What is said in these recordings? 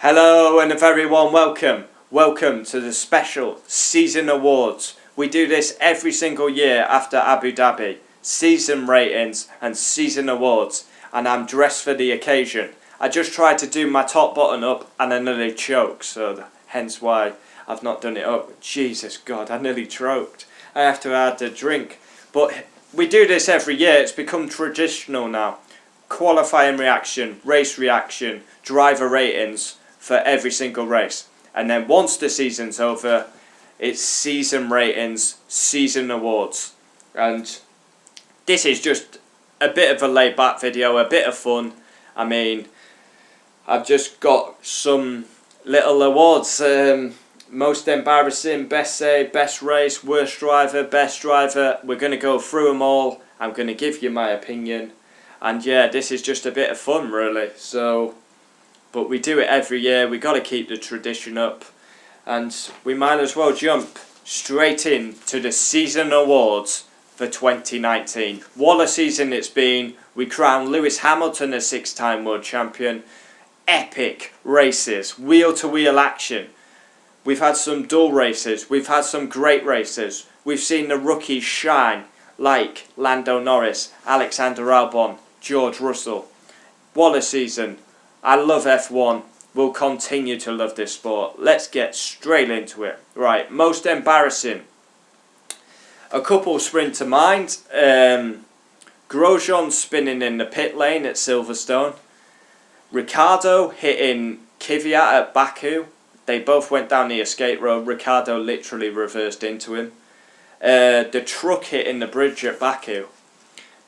Hello and a very warm welcome. Welcome to the special season awards. We do this every single year after Abu Dhabi. Season ratings and season awards. And I'm dressed for the occasion. I just tried to do my top button up and I nearly choked. So hence why I've not done it up. Jesus God, I nearly choked. I have to add a drink. But we do this every year. It's become traditional now. Qualifying reaction, race reaction, driver ratings for every single race. And then once the season's over, it's season ratings, season awards. And this is just a bit of a laid back video, a bit of fun. I mean, I've just got some little awards. Most embarrassing, best save, best race, worst driver, best driver. We're going to go through them all. I'm going to give you my opinion. And yeah, this is just a bit of fun really. But we do it every year. We got to keep the tradition up. And we might as well jump straight into the season awards for 2019. What a season it's been. We crowned Lewis Hamilton a 6-time world champion. Epic races, wheel-to-wheel action. We've had some dull races. We've had some great races. We've seen the rookies shine like Lando Norris, Alexander Albon, George Russell. What a season. I love F1. We'll continue to love this sport. Let's get straight into it. Right, most embarrassing. A couple spring to mind. Grosjean spinning in the pit lane at Silverstone. Ricciardo hitting Kvyat at Baku. They both went down the escape road. Ricciardo literally reversed into him. The truck hitting the bridge at Baku.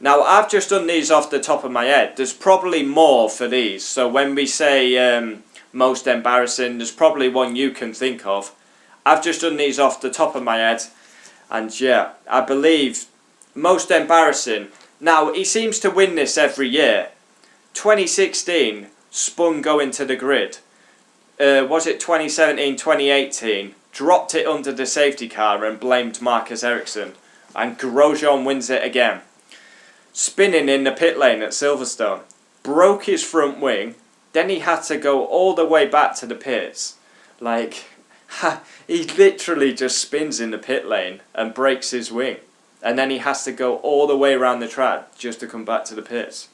Now, I've just done these off the top of my head. There's probably more for these. So when we say most embarrassing, there's probably one you can think of. I've just done these off the top of my head. And yeah, I believe most embarrassing. Now, he seems to win this every year. 2016, spun going to the grid. Was it 2017, 2018? Dropped it under the safety car and blamed Marcus Ericsson. And Grosjean wins it again. Spinning in the pit lane at Silverstone. Broke his front wing. Then he had to go all the way back to the pits. Like, he literally just spins in the pit lane and breaks his wing. And then he has to go all the way around the track just to come back to the pits.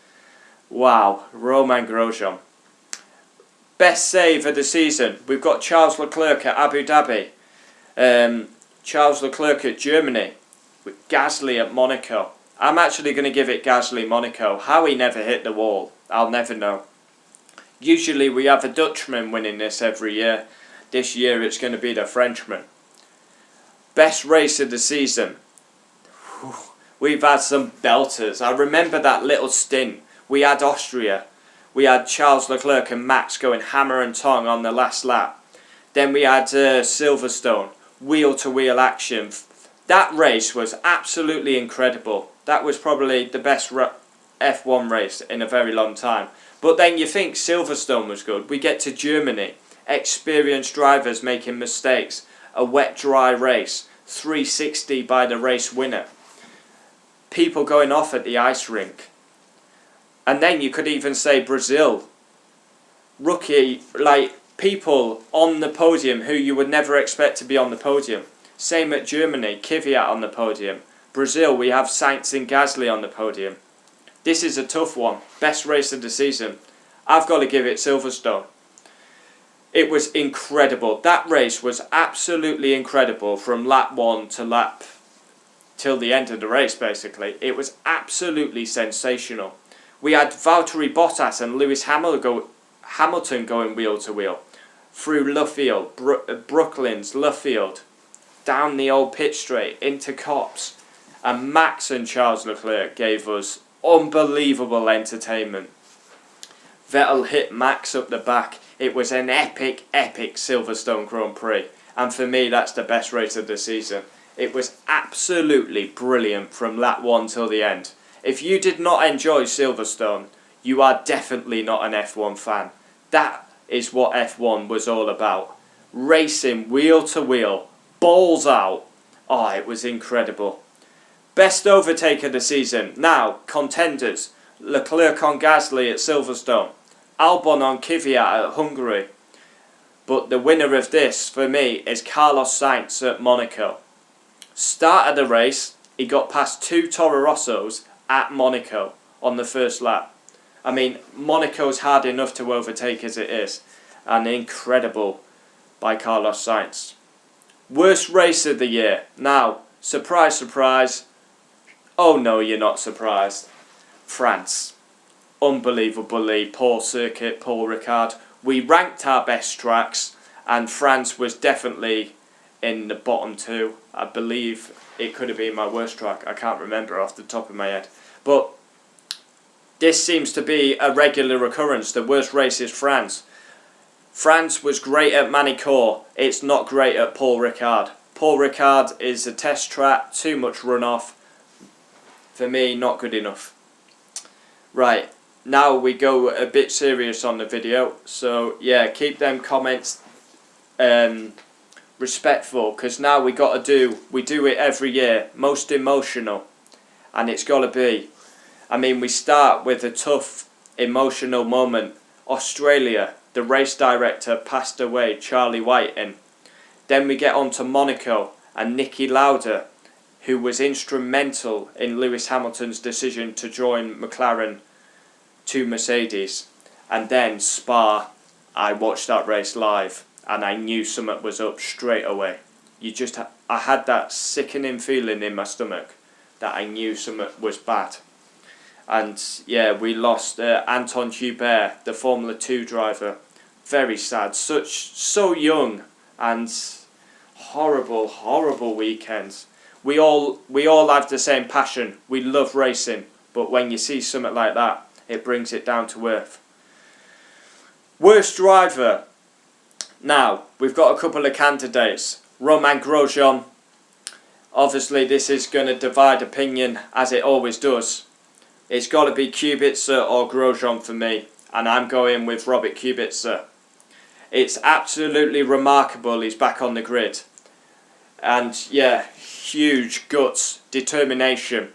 Wow, Romain Grosjean. Best save of the season. We've got Charles Leclerc at Abu Dhabi. Charles Leclerc at Germany. With Gasly at Monaco. I'm actually going to give it Gasly Monaco. How he never hit the wall, I'll never know. Usually we have a Dutchman winning this every year. This year it's going to be the Frenchman. Best race of the season. We've had some belters. I remember that little stint. We had Austria. We had Charles Leclerc and Max going hammer and tong on the last lap. Then we had Silverstone. Wheel-to-wheel action. That race was absolutely incredible. That was probably the best F1 race in a very long time. But then you think Silverstone was good. We get to Germany. Experienced drivers making mistakes. A wet, dry race. 360 by the race winner. People going off at the ice rink. And then you could even say Brazil. Rookie, like people on the podium who you would never expect to be on the podium. Same at Germany, Kvyat on the podium. Brazil, we have Sainz and Gasly on the podium. This is a tough one. Best race of the season. I've got to give it Silverstone. It was incredible. That race was absolutely incredible from lap 1 to lap till the end of the race basically. It was absolutely sensational. We had Valtteri Bottas and Lewis Hamilton going wheel to wheel. Through Luffield, Brooklands, Luffield. Down the old pit straight into Copse. And Max and Charles Leclerc gave us unbelievable entertainment. Vettel hit Max up the back. It was an epic, epic Silverstone Grand Prix. And for me, that's the best race of the season. It was absolutely brilliant from lap 1 till the end. If you did not enjoy Silverstone, you are definitely not an F1 fan. That is what F1 was all about. Racing wheel to wheel. Balls out. Oh, it was incredible. Best overtake of the season. Now, contenders. Leclerc on Gasly at Silverstone. Albon on Kvyat at Hungary. But the winner of this, for me, is Carlos Sainz at Monaco. Start of the race, he got past 2 Toro Rossos at Monaco on the first lap. I mean, Monaco's hard enough to overtake as it is. And incredible by Carlos Sainz. Worst race of the year. Now, surprise, surprise. Oh no, you're not surprised. France. Unbelievably poor circuit, Paul Ricard. We ranked our best tracks, and France was definitely in the bottom 2. I believe it could have been my worst track. I can't remember off the top of my head. But this seems to be a regular occurrence. The worst race is France. France was great at Manicourt. It's not great at Paul Ricard. Paul Ricard is a test track, too much runoff. For me, not good enough. Right, now we go a bit serious on the video. So yeah, keep them comments respectful, because now we do it every year. Most emotional, and it's got to be. I mean, we start with a tough, emotional moment. Australia, the race director passed away, Charlie Whiting. Then we get on to Monaco and Niki Lauda, who was instrumental in Lewis Hamilton's decision to join McLaren to Mercedes. And then Spa, I watched that race live and I knew something was up straight away. I had that sickening feeling in my stomach that I knew something was bad. And yeah, we lost Anton Hubert, the Formula 2 driver. Very sad. So young, and horrible, horrible weekends. We all have the same passion. We love racing, but when you see something like that, it brings it down to earth. Worst driver. Now, we've got a couple of candidates. Romain Grosjean. Obviously, this is going to divide opinion, as it always does. It's got to be Kubica or Grosjean for me, and I'm going with Robert Kubica. It's absolutely remarkable he's back on the grid. And yeah, huge guts, determination,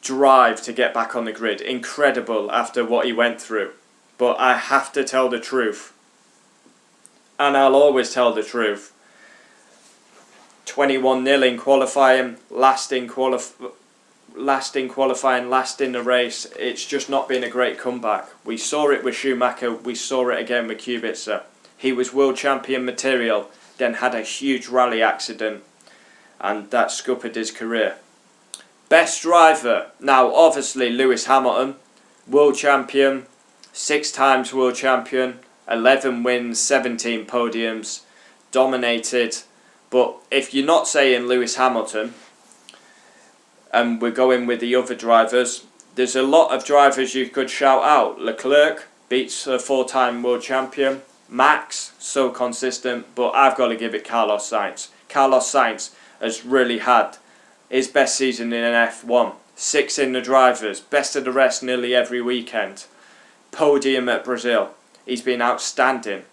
drive to get back on the grid. Incredible after what he went through. But I have to tell the truth. And I'll always tell the truth. 21-0 in qualifying, last in qualifying, last in the race. It's just not been a great comeback. We saw it with Schumacher, we saw it again with Kubica. He was world champion material, then had a huge rally accident, and that scuppered his career. Best driver. Now obviously Lewis Hamilton, world champion, 6 times world champion, 11 wins, 17 podiums, dominated. But if you're not saying Lewis Hamilton, and we're going with the other drivers, there's a lot of drivers you could shout out. Leclerc beats a 4-time world champion. Max, so consistent, but I've got to give it Carlos Sainz. Carlos Sainz has really had his best season in an F1. 6 in the drivers, best of the rest nearly every weekend. Podium at Brazil. He's been outstanding.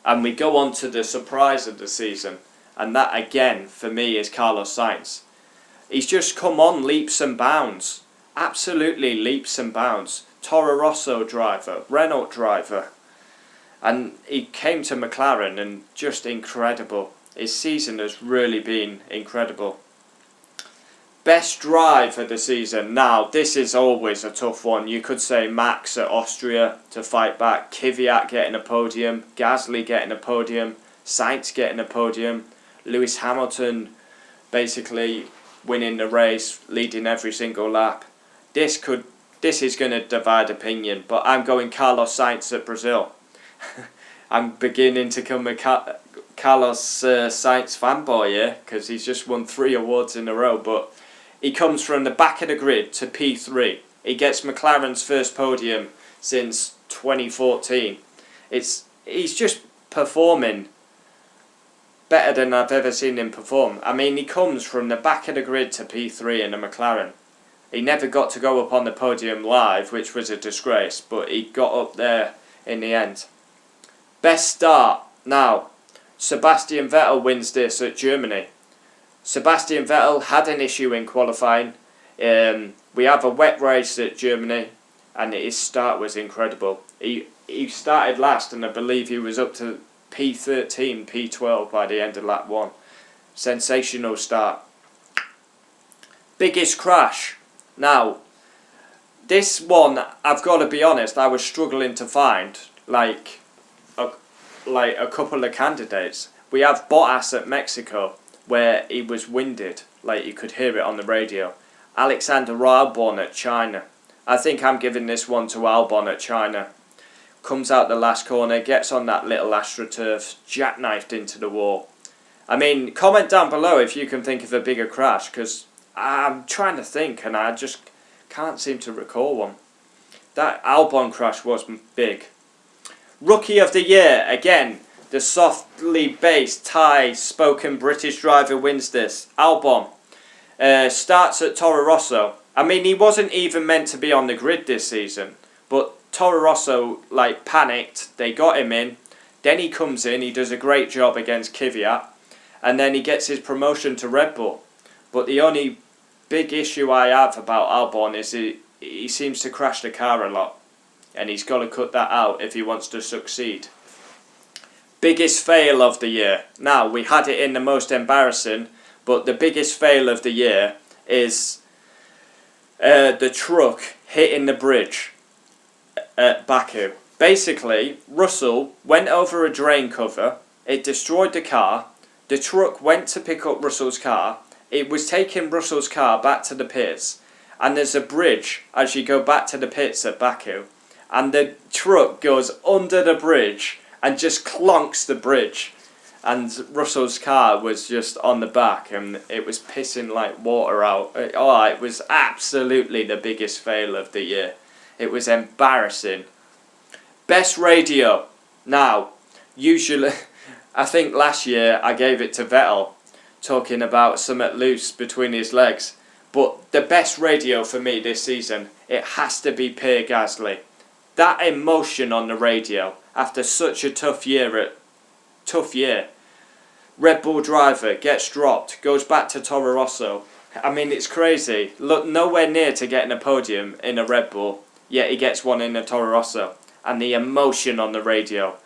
And we go on to the surprise of the season, and that again for me is Carlos Sainz. He's just come on leaps and bounds. Absolutely leaps and bounds. Toro Rosso driver, Renault driver. And he came to McLaren and just incredible. His season has really been incredible. Best drive of the season. Now, this is always a tough one. You could say Max at Austria to fight back. Kvyat getting a podium. Gasly getting a podium. Sainz getting a podium. Lewis Hamilton basically winning the race, leading every single lap. This is going to divide opinion, but I'm going Carlos Sainz at Brazil. I'm beginning to become a Carlos Sainz fanboy here, because he's just won 3 awards in a row, but he comes from the back of the grid to P3. He gets McLaren's first podium since 2014. He's just performing better than I've ever seen him perform. I mean, he comes from the back of the grid to P3 in a McLaren. He never got to go up on the podium live, which was a disgrace, but he got up there in the end. Best start. Now, Sebastian Vettel wins this at Germany. Sebastian Vettel had an issue in qualifying. We have a wet race at Germany, and his start was incredible. He started last, and I believe he was up to P13, P12 by the end of lap 1. Sensational start. Biggest crash. Now, this one, I've got to be honest, I was struggling to find like a couple of candidates. We have Bottas at Mexico, where he was winded, like you could hear it on the radio. Alexander Albon at China. I think I'm giving this one to Albon at China. Comes out the last corner, gets on that little AstroTurf, jackknifed into the wall. I mean, comment down below if you can think of a bigger crash, because I'm trying to think and I just can't seem to recall one. That Albon crash was big. Rookie of the Year, again, the softly based Thai spoken British driver wins this. Albon starts at Toro Rosso. I mean, he wasn't even meant to be on the grid this season, but Toro Rosso like panicked, they got him in, then he comes in, he does a great job against Kvyat, and then he gets his promotion to Red Bull. But the only big issue I have about Albon is he seems to crash the car a lot, and he's got to cut that out if he wants to succeed. Biggest fail of the year. Now, we had it in the most embarrassing, but the biggest fail of the year is the truck hitting the bridge at Baku. Basically, Russell went over a drain cover, it destroyed the car, the truck went to pick up Russell's car, it was taking Russell's car back to the pits, and there's a bridge as you go back to the pits at Baku, and the truck goes under the bridge and just clonks the bridge, and Russell's car was just on the back and it was pissing like water out. Oh, it was absolutely the biggest fail of the year. It was embarrassing. Best radio. Now, usually, I think last year I gave it to Vettel, talking about something loose between his legs. But the best radio for me this season, it has to be Pierre Gasly. That emotion on the radio after such a tough year. Red Bull driver gets dropped, goes back to Toro Rosso. I mean, it's crazy. Look, nowhere near to getting a podium in a Red Bull, yet he gets one in a Toro Rosso. And the emotion on the radio,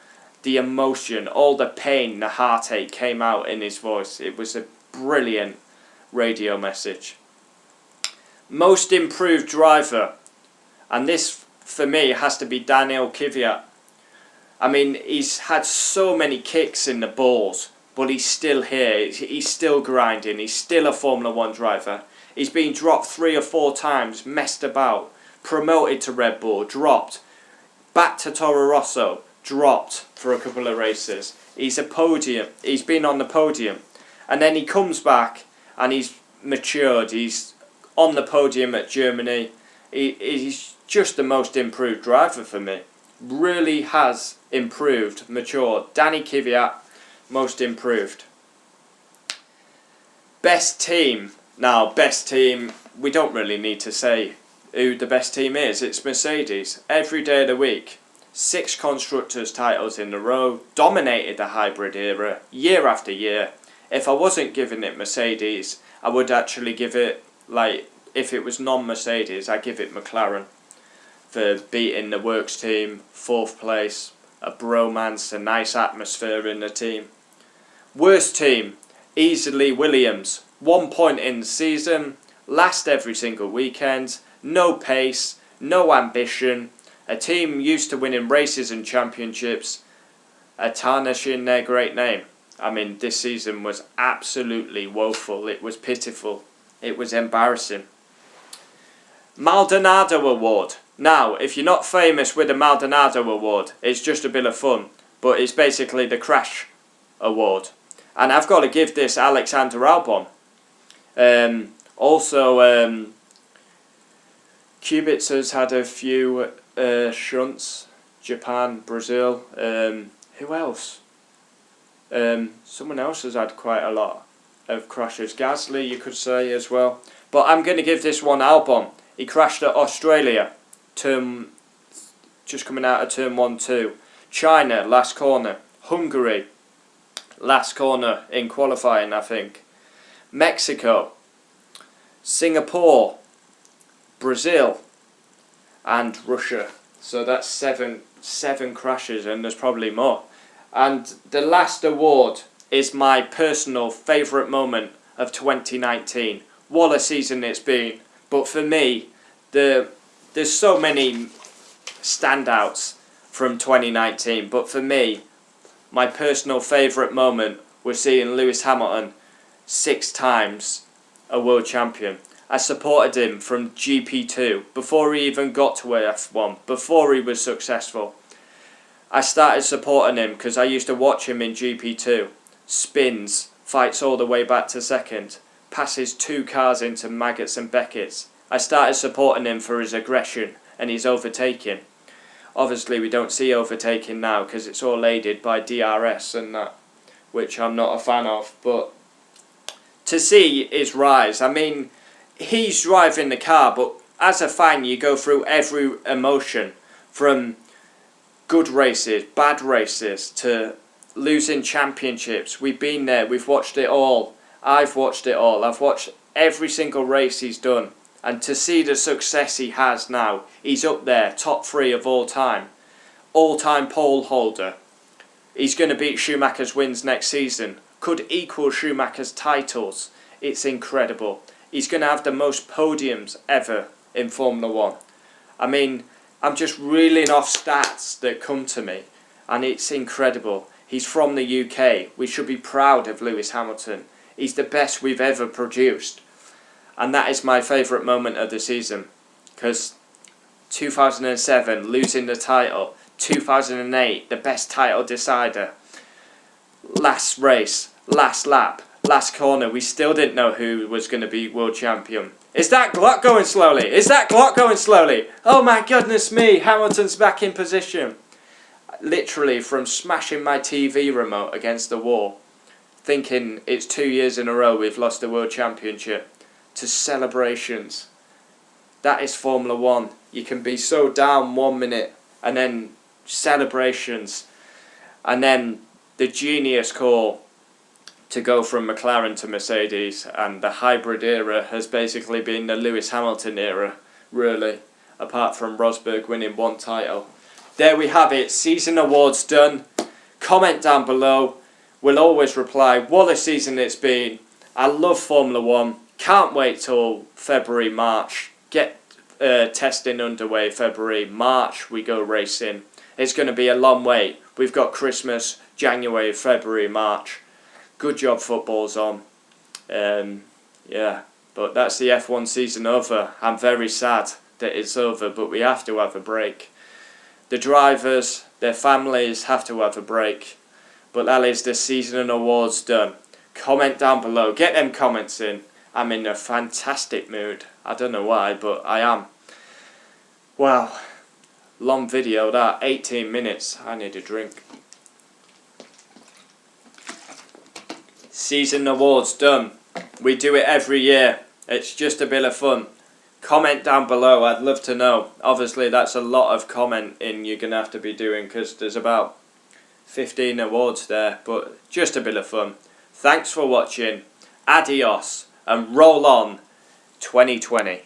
the emotion, all the pain, the heartache came out in his voice. It was a brilliant radio message. Most improved driver, and this for me has to be Daniel Kvyat. I mean, he's had so many kicks in the balls, but he's still here, he's still grinding, he's still a Formula 1 driver. He's been dropped 3 or 4 times, messed about, promoted to Red Bull, dropped, back to Toro Rosso, dropped for a couple of races. He's been on the podium, and then he comes back and he's matured, he's on the podium at Germany. He's just the most improved driver for me. Really has improved, matured. Danny Kvyat, most improved. Best team. Now, best team, we don't really need to say who the best team is. It's Mercedes. Every day of the week. 6 constructors titles in a row. Dominated the hybrid era, year after year. If I wasn't giving it Mercedes, I would actually give it, like, if it was non-Mercedes, I'd give it McLaren. For beating the works team, 4th place, a bromance, a nice atmosphere in the team. Worst team, easily Williams. 1 point in the season, last every single weekend, no pace, no ambition, a team used to winning races and championships, tarnishing their great name. I mean, this season was absolutely woeful, it was pitiful, it was embarrassing. Maldonado Award. Now, if you're not famous with the Maldonado Award, it's just a bit of fun, but it's basically the Crash Award. And I've got to give this Alexander Albon. Also, Kubica's had a few shunts. Japan, Brazil. Who else? Someone else has had quite a lot of crashes. Gasly, you could say, as well. But I'm going to give this one Albon. He crashed at Australia. Just coming out of turn 1-2. China, last corner. Hungary, last corner in qualifying, I think. Mexico, Singapore, Brazil, and Russia. So that's seven crashes, and there's probably more. And the last award is my personal favourite moment of 2019. What a season it's been. But for me, there's so many standouts from 2019. But for me, my personal favourite moment was seeing Lewis Hamilton 6 times a world champion. I supported him from GP2 before he even got to F1, before he was successful. I started supporting him because I used to watch him in GP2. Spins, fights all the way back to second, passes 2 cars into Maggots and Beckett's. I started supporting him for his aggression and his overtaking. Obviously we don't see overtaking now because it's all aided by DRS and that, which I'm not a fan of. But to see his rise, I mean, he's driving the car, but as a fan you go through every emotion, from good races, bad races, to losing championships. We've been there, we've watched it all. I've watched it all. I've watched every single race he's done. And to see the success he has now, he's up there, top 3 of all time. All-time pole holder. He's going to beat Schumacher's wins next season. Could equal Schumacher's titles. It's incredible. He's going to have the most podiums ever in Formula 1. I mean, I'm just reeling off stats that come to me, and it's incredible. He's from the UK. We should be proud of Lewis Hamilton. He's the best we've ever produced. And that is my favourite moment of the season. Because 2007, losing the title. 2008, the best title decider. Last race, last lap, last corner. We still didn't know who was going to be world champion. Is that Glock going slowly? Is that Glock going slowly? Oh my goodness me, Hamilton's back in position. Literally from smashing my TV remote against the wall, thinking it's 2 years in a row we've lost the world championship, to celebrations. That is Formula 1. You can be so down 1 minute and then celebrations. And then the genius call to go from McLaren to Mercedes, and the hybrid era has basically been the Lewis Hamilton era, really, apart from Rosberg winning 1 title. There we have it, season awards done. Comment down below, we'll always reply. What a season it's been. I love Formula 1, can't wait till February, March. Get testing underway February, March we go racing. It's going to be a long wait. We've got Christmas, January, February, March. Good job football's on. Yeah, but that's the F1 season over. I'm very sad that it's over, but we have to have a break. The drivers, their families have to have a break. But that is the season awards done. Comment down below. Get them comments in. I'm in a fantastic mood. I don't know why, but I am. Wow. Long video that. 18 minutes. I need a drink. Season awards done. We do it every year. It's just a bit of fun. Comment down below. I'd love to know. Obviously that's a lot of commenting you're going to have to be doing, because there's about 15 awards there. But just a bit of fun. Thanks for watching. Adios. And roll on 2020.